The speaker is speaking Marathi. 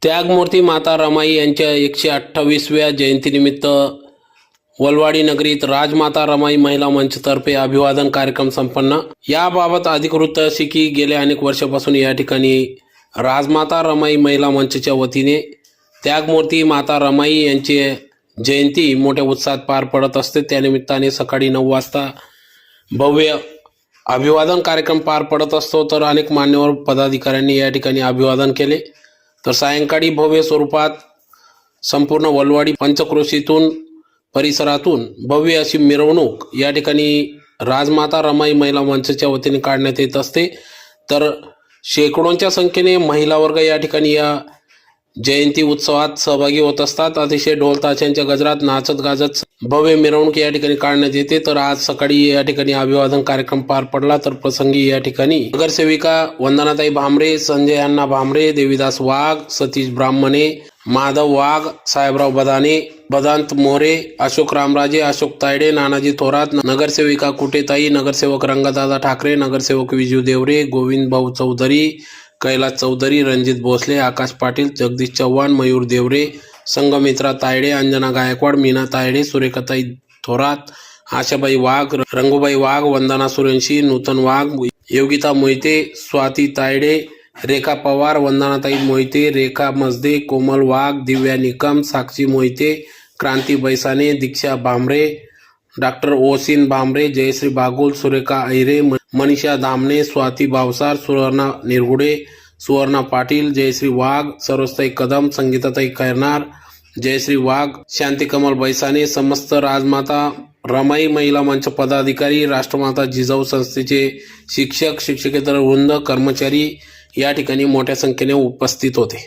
त्यागमूर्ती माता रमाई यांच्या 128व्या जयंतीनिमित्त वलवाडी नगरीत राजमाता रमाई महिला मंचतर्फे अभिवादन कार्यक्रम संपन्न। याबाबत अधिकृत अशी की गेल्या अनेक वर्षापासून या ठिकाणी राजमाता रमाई महिला मंचच्या वतीने त्यागमूर्ती माता रमाई यांची जयंती मोठ्या उत्साहात पार पडत असते। त्यानिमित्ताने सकाळी 9 वाजता भव्य अभिवादन कार्यक्रम पार पडत असतो, तर अनेक मान्यवर पदाधिकाऱ्यांनी या ठिकाणी अभिवादन केले। तर सायंकाळी भव्य स्वरूपात संपूर्ण वलवाडी पंचक्रोशीतून परिसरातून भव्य अशी मिरवणूक या ठिकाणी राजमाता रमाई महिला मंचच्या वतीने काढण्यात येत असते। तर शेकडोंच्या संख्येने महिला वर्ग या ठिकाणी या जयंती उत्सवात सहभागी होत असतात। अतिशय ढोल ताशांच्या गजरात नाचत गाजत भव्य मिरवणूक या ठिकाणी काढण्यात येते। तर आज सकाळी या ठिकाणी अभिवादन कार्यक्रम पार पडला। तर प्रसंगी या ठिकाणी नगरसेविका वंदनाताई भामरे, संजय अण्णा भामरे, देवीदास वाघ, सतीश ब्राह्मणे, माधव वाघ, साहेबराव बदाने, बदांत मोरे, अशोक रामराजे, अशोक तायडे, नानाजी थोरात, नगरसेविका कुटेताई, नगरसेवक रंगदादा ठाकरे, नगरसेवक विजू देवरे, गोविंद भाऊ चौधरी, कैलास चौधरी, रणजित भोसले, आकाश पाटील, जगदीश चव्हाण, मयूर देवरे, संगमित्रा तायडे, अंजना गायकवाड, मीना तायडे, सुरेखाताई थोरात, आशाबाई वाघ, रंगूबाई वाघ, वंदना सुरेंशी, नूतन वाघ, योगिता मोहिते, स्वाती तायडे, रेखा पवार, वंदनाताई मोहिते, रेखा मजदे, कोमल वाघ, दिव्या निकम, साक्षी मोहिते, क्रांती बैसाने, दीक्षा भामरे, डॉक्टर ओसिन भामरे, जयश्री बागुल, सुरेखा अहिरे, मनीषा धामणे, स्वाती भावसार, सुवर्णा निरगुडे, सुवर्णा पाटील, जयश्री वाघ, सरोजताई कदम, संगीताताई खैरनार, जयश्री वाघ, शांती कमल बैसाने, समस्त राजमाता रमाई महिला मंच पदाधिकारी, राष्ट्रमाता जिजाऊ संस्थेचे शिक्षक, शिक्षकेतर वृंद, कर्मचारी या ठिकाणी मोठ्या संख्येने उपस्थित होते।